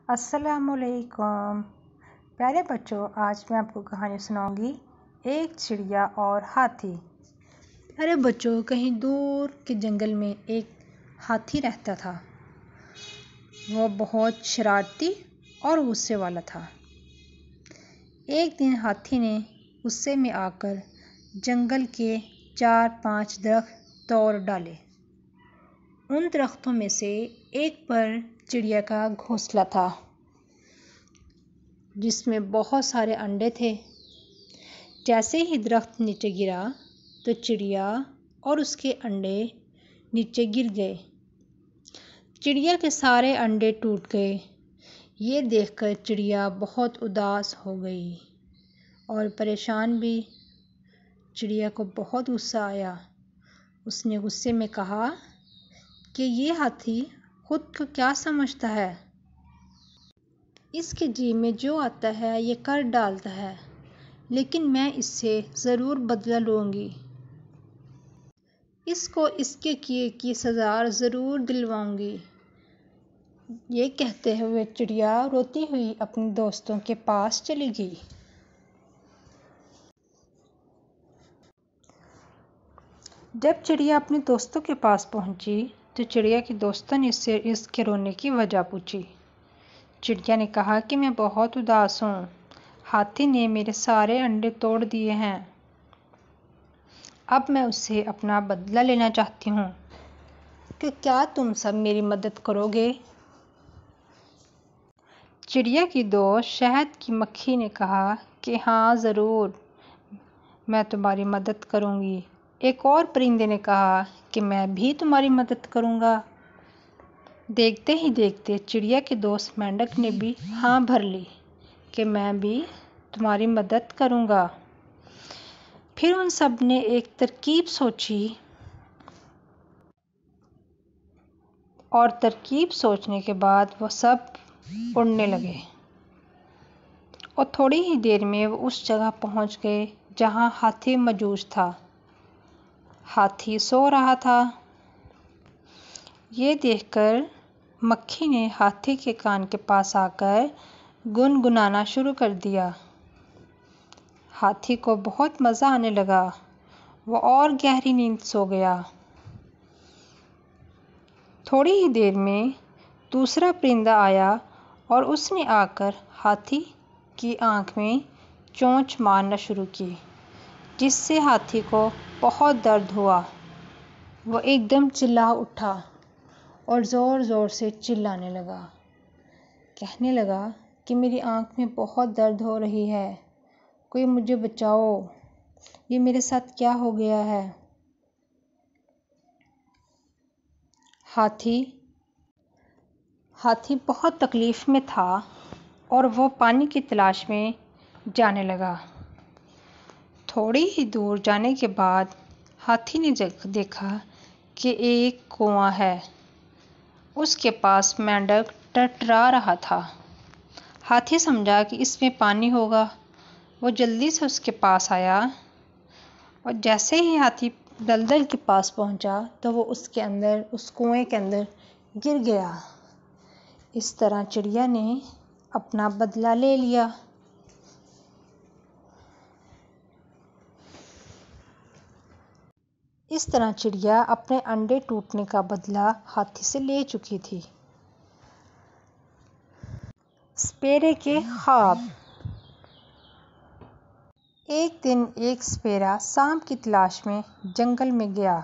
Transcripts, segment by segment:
السلام علیکم پیارے بچوں، آج میں آپ کو کہانی سناؤں گی ایک چڑیا اور ہاتھی۔ پیارے بچوں، کہیں دور کے جنگل میں ایک ہاتھی رہتا تھا۔ وہ بہت شرارتی اور غصے والا تھا۔ ایک دن ہاتھی نے غصے میں آ کر جنگل کے 4-5 درخت توڑ ڈالے۔ ان درختوں میں سے ایک پر چڑیا کا گھونسلہ تھا، جس میں بہت سارے انڈے تھے۔ جیسے ہی درخت نیچے گرا تو چڑیا اور اس کے انڈے نیچے گر گئے۔ چڑیا کے سارے انڈے ٹوٹ گئے۔ یہ دیکھ کر چڑیا بہت اداس ہو گئی اور پریشان بھی۔ چڑیا کو بہت غصہ آیا۔ اس نے غصے میں کہا کہ یہ ہاتھی خود کو کیا سمجھتا ہے؟ اس کے جی میں جو آتا ہے یہ کر ڈالتا ہے، لیکن میں اس سے ضرور بدلہ لوں گی۔ اس کو اس کے کیے کی سزا ضرور دلواؤں گی۔ یہ کہتے ہوئے چڑیا روتی ہوئی اپنے دوستوں کے پاس چلی گئی۔ جب چڑیا اپنے دوستوں کے پاس پہنچی تو چڑیا کے دوستوں نے اس سے اس کے رونے کی وجہ پوچھی۔ چڑیا نے کہا کہ میں بہت اداس ہوں۔ ہاتھی نے میرے سارے انڈے توڑ دیے ہیں۔ اب میں اس سے اپنا بدلہ لینا چاہتی ہوں کہ کیا تم سب میری مدد کرو گے؟ چڑیا کی دوست شہد کی مکھی نے کہا کہ ہاں ضرور، میں تمہاری مدد کروں گی۔ ایک اور پرندے نے کہا کہ میں بھی تمہاری مدد کروں گا۔ دیکھتے ہی دیکھتے چڑیا کے دوست مینڈک نے بھی ہاں بھر لی کہ میں بھی تمہاری مدد کروں گا۔ پھر ان سب نے ایک ترکیب سوچی اور ترکیب سوچنے کے بعد وہ سب اڑنے لگے اور تھوڑی ہی دیر میں وہ اس جگہ پہنچ گئے جہاں ہاتھی موجود تھا۔ ہاتھی سو رہا تھا۔ یہ دیکھ کر مکھی نے ہاتھی کے کان کے پاس آ کر گنگنانا شروع کر دیا۔ ہاتھی کو بہت مزہ آنے لگا۔ وہ اور گہری نیند سو گیا۔ تھوڑی ہی دیر میں دوسرا پرندہ آیا اور اس نے آ کر ہاتھی کی آنکھ میں چونچ مارنا شروع کی، جس سے ہاتھی کو بہت درد ہوا۔ وہ ایک دم چلا اٹھا اور زور زور سے چلانے لگا، کہنے لگا کہ میری آنکھ میں بہت درد ہو رہی ہے، کوئی مجھے بچاؤ، یہ میرے ساتھ کیا ہو گیا ہے؟ ہاتھی بہت تکلیف میں تھا اور وہ پانی کی تلاش میں جانے لگا۔ تھوڑی ہی دور جانے کے بعد ہاتھی نے دیکھا کہ ایک کنواں ہے۔ اس کے پاس مینڈک ٹرٹرا رہا تھا۔ ہاتھی سمجھا کہ اس میں پانی ہوگا۔ وہ جلدی سے اس کے پاس آیا اور جیسے ہی ہاتھی دلدل کے پاس پہنچا تو وہ اس کنویں کے اندر گر گیا۔ اس طرح چڑیا نے اپنا بدلہ لے لیا۔ اس طرح چڑیا اپنے انڈے ٹوٹنے کا بدلہ ہاتھی سے لے چکی تھی۔ سپیرے کے خواب۔ ایک دن ایک سپیرا سانپ کی تلاش میں جنگل میں گیا۔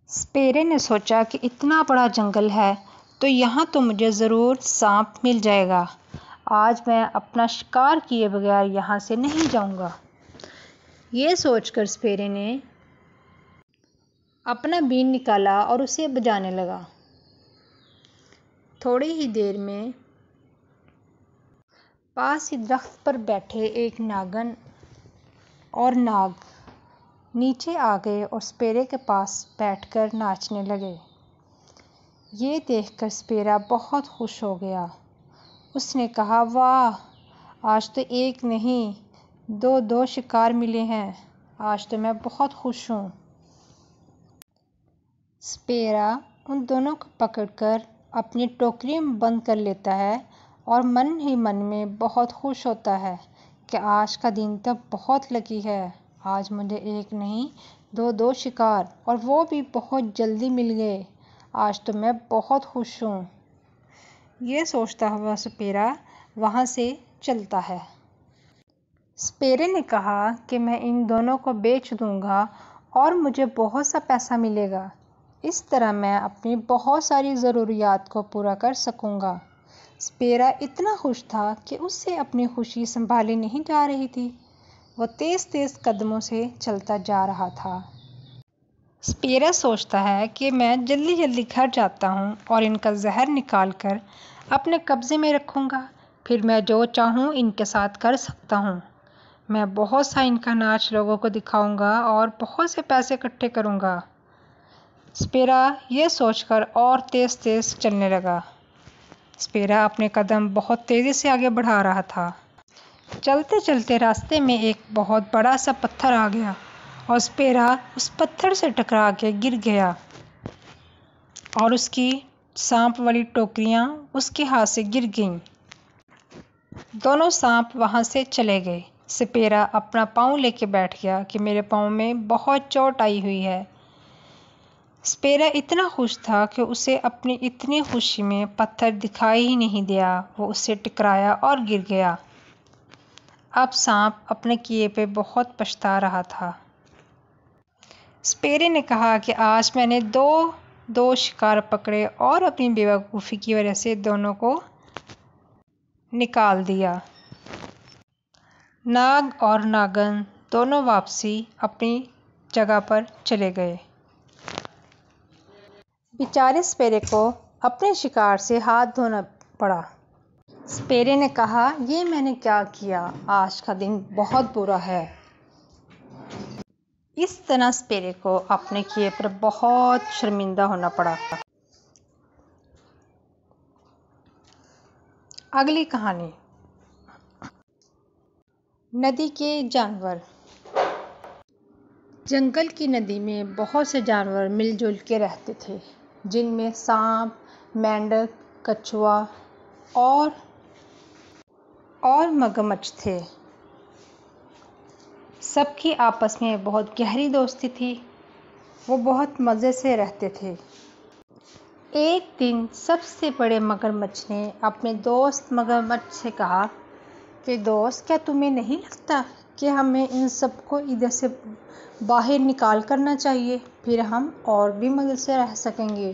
سپیرے نے سوچا کہ اتنا بڑا جنگل ہے تو یہاں تو مجھے ضرور سانپ مل جائے گا۔ آج میں اپنا شکار کیے بغیر یہاں سے نہیں جاؤں گا۔ یہ سوچ کر سپیرے نے اپنا بین نکالا اور اسے بجانے لگا۔ تھوڑی ہی دیر میں پاس ہی درخت پر بیٹھے ایک ناگن اور ناگ نیچے آ گئے اور سپیرے کے پاس بیٹھ کر ناچنے لگے۔ یہ دیکھ کر سپیرا بہت خوش ہو گیا۔ اس نے کہا، واہ، آج تو ایک نہیں دو شکار ملے ہیں، آج تو میں بہت خوش ہوں۔ سپیرا ان دونوں کو پکڑ کر اپنی ٹوکری میں بند کر لیتا ہے اور من ہی من میں بہت خوش ہوتا ہے کہ آج کا دن تو بہت لکی ہے، آج مجھے ایک نہیں دو شکار اور وہ بھی بہت جلدی مل گئے، آج تو میں بہت خوش ہوں۔ یہ سوچتا ہوا سپیرا وہاں سے چلتا ہے۔ سپیرے نے کہا کہ میں ان دونوں کو بیچ دوں گا اور مجھے بہت سا پیسہ ملے گا، اس طرح میں اپنی بہت ساری ضروریات کو پورا کر سکوں گا۔ سپیرا اتنا خوش تھا کہ اس سے اپنی خوشی سنبھالی نہیں جا رہی تھی، وہ تیز تیز قدموں سے چلتا جا رہا تھا۔ سپیرا سوچتا ہے کہ میں جلدی جلدی گھر جاتا ہوں اور ان کا زہر نکال کر اپنے قبضے میں رکھوں گا، پھر میں جو چاہوں ان کے ساتھ کر سکتا ہوں، میں بہت سا ان کا ناچ لوگوں کو دکھاؤں گا اور بہت سے پیسے اکٹھے کروں گا۔ سپیرا یہ سوچ کر اور تیز تیز چلنے لگا۔ سپیرا اپنے قدم بہت تیزی سے آگے بڑھا رہا تھا۔ چلتے چلتے راستے میں ایک بہت بڑا سا پتھر آ گیا اور سپیرا اس پتھر سے ٹکرا کے گر گیا اور اس کی سانپ والی ٹوکریاں اس کے ہاتھ سے گر گئیں۔ دونوں سانپ وہاں سے چلے گئے۔ سپیرا اپنا پاؤں لے کے بیٹھ گیا کہ میرے پاؤں میں بہت چوٹ آئی ہوئی ہے۔ سپیرا اتنا خوش تھا کہ اسے اپنی اتنی خوشی میں پتھر دکھائی ہی نہیں دیا، وہ اس سے ٹکرایا اور گر گیا۔ اب سانپ اپنے کیے پہ بہت پچھتا رہا تھا۔ سپیرے نے کہا کہ آج میں نے دو شکار پکڑے اور اپنی بے وقوفی کی وجہ سے دونوں کو نکال دیا۔ ناگ اور ناگن دونوں واپسی اپنی جگہ پر چلے گئے۔ بیچارے سپیرے کو اپنے شکار سے ہاتھ دھونا پڑا۔ سپیرے نے کہا یہ میں نے کیا کیا، آج کا دن بہت برا ہے۔ اس طرح سپیرے کو اپنے کیے پر بہت شرمندہ ہونا پڑا۔ اگلی کہانی۔ ندی کے جانور۔ جنگل کی ندی میں بہت سے جانور مل جل کے رہتے تھے، جن میں سانپ، مینڈک، کچھوا اور مگرمچھ تھے۔ سب کی آپس میں بہت گہری دوستی تھی، وہ بہت مزے سے رہتے تھے۔ ایک دن سب سے بڑے مگرمچھ نے اپنے دوست مگرمچھ سے کہا کہ دوست، کیا تمہیں نہیں لگتا کہ ہمیں ان سب کو ادھر سے باہر نکال کرنا چاہیے، پھر ہم اور بھی مزے سے رہ سکیں گے۔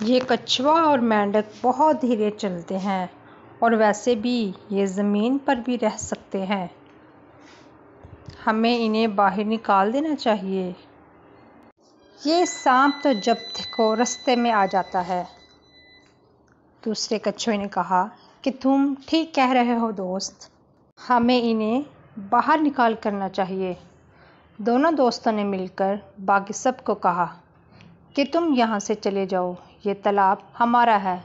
یہ کچھوا اور مینڈک بہت دھیرے چلتے ہیں اور ویسے بھی یہ زمین پر بھی رہ سکتے ہیں، ہمیں انہیں باہر نکال دینا چاہیے۔ یہ سانپ تو جب دیکھو رستے میں آ جاتا ہے۔ دوسرے کچھوے نے کہا کہ تم ٹھیک کہہ رہے ہو دوست، ہمیں انہیں باہر نکال کرنا چاہیے۔ دونوں دوستوں نے مل کر باقی سب کو کہا کہ تم یہاں سے چلے جاؤ، یہ تالاب ہمارا ہے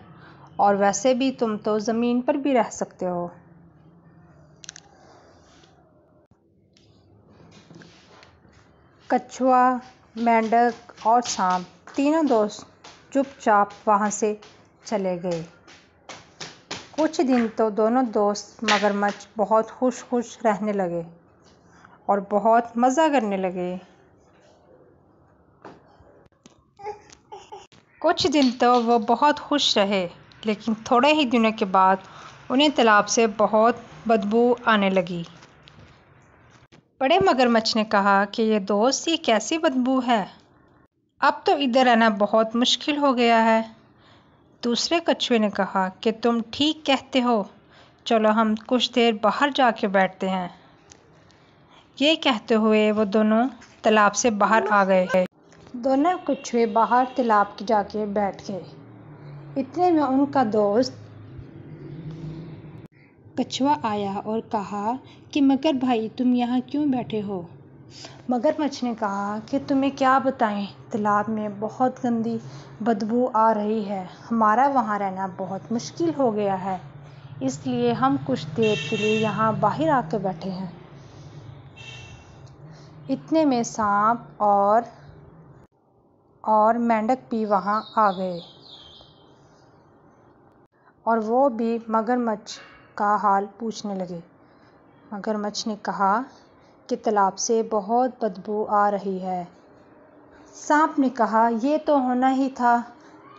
اور ویسے بھی تم تو زمین پر بھی رہ سکتے ہو۔ کچھوا، مینڈک اور سانپ تینوں دوست چپ چاپ وہاں سے چلے گئے۔ کچھ دن تو دونوں دوست مگرمچھ بہت خوش رہنے لگے اور بہت مزہ کرنے لگے۔ کچھ دن تو وہ بہت خوش رہے، لیکن تھوڑے ہی دنوں کے بعد انہیں تالاب سے بہت بدبو آنے لگی۔ بڑے مگرمچھ نے کہا کہ یہ دوست، یہ کیسی بدبو ہے، اب تو ادھر رہنا بہت مشکل ہو گیا ہے۔ دوسرے کچھوے نے کہا کہ تم ٹھیک کہتے ہو، چلو ہم کچھ دیر باہر جا کے بیٹھتے ہیں۔ یہ کہتے ہوئے وہ دونوں تالاب سے باہر آ گئے۔ دونوں کچھوے باہر تالاب کے جا کے بیٹھ گئے۔ اتنے میں ان کا دوست کچھوا آیا اور کہا کہ مگر بھائی، تم یہاں کیوں بیٹھے ہو؟ مگرمچھ نے کہا کہ تمہیں کیا بتائیں، تالاب میں بہت گندی بدبو آ رہی ہے، ہمارا وہاں رہنا بہت مشکل ہو گیا ہے، اس لیے ہم کچھ دیر کے لیے یہاں باہر آ کے بیٹھے ہیں۔ اتنے میں سانپ اور مینڈک بھی وہاں آ گئے۔ اور وہ بھی مگرمچھ کا حال پوچھنے لگے۔ مگرمچھ نے کہا کہ تالاب سے بہت بدبو آ رہی ہے۔ سانپ نے کہا یہ تو ہونا ہی تھا،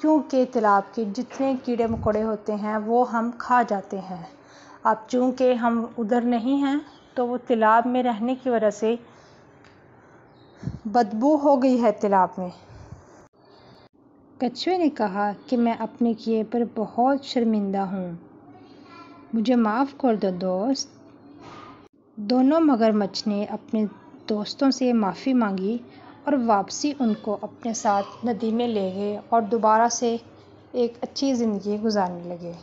کیونکہ تالاب کے جتنے کیڑے مکوڑے ہوتے ہیں وہ ہم کھا جاتے ہیں۔ اب چونکہ ہم ادھر نہیں ہیں تو وہ تالاب میں رہنے کی وجہ سے بدبو ہو گئی ہے تالاب میں۔ کچھوے نے کہا کہ میں اپنے کیے پر بہت شرمندہ ہوں، مجھے معاف کر دو دوست۔ دونوں مگرمچھ نے اپنے دوستوں سے معافی مانگی اور واپسی ان کو اپنے ساتھ ندی میں لے گئے اور دوبارہ سے ایک اچھی زندگی گزارنے لگے۔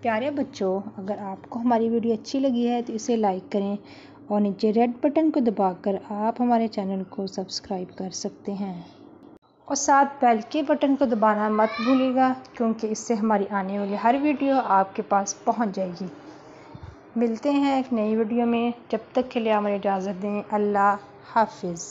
پیارے بچوں، اگر آپ کو ہماری ویڈیو اچھی لگی ہے تو اسے لائک کریں اور نیچے ریڈ بٹن کو دبا کر آپ ہمارے چینل کو سبسکرائب کر سکتے ہیں اور ساتھ بیل کے بٹن کو دبانا مت بھولیے گا، کیونکہ اس سے ہماری آنے والی ہر ویڈیو آپ کے پاس پہنچ جائے گی۔ ملتے ہیں ایک نئی ویڈیو میں، جب تک کے لیے ہمیں اجازت دیں۔ اللہ حافظ۔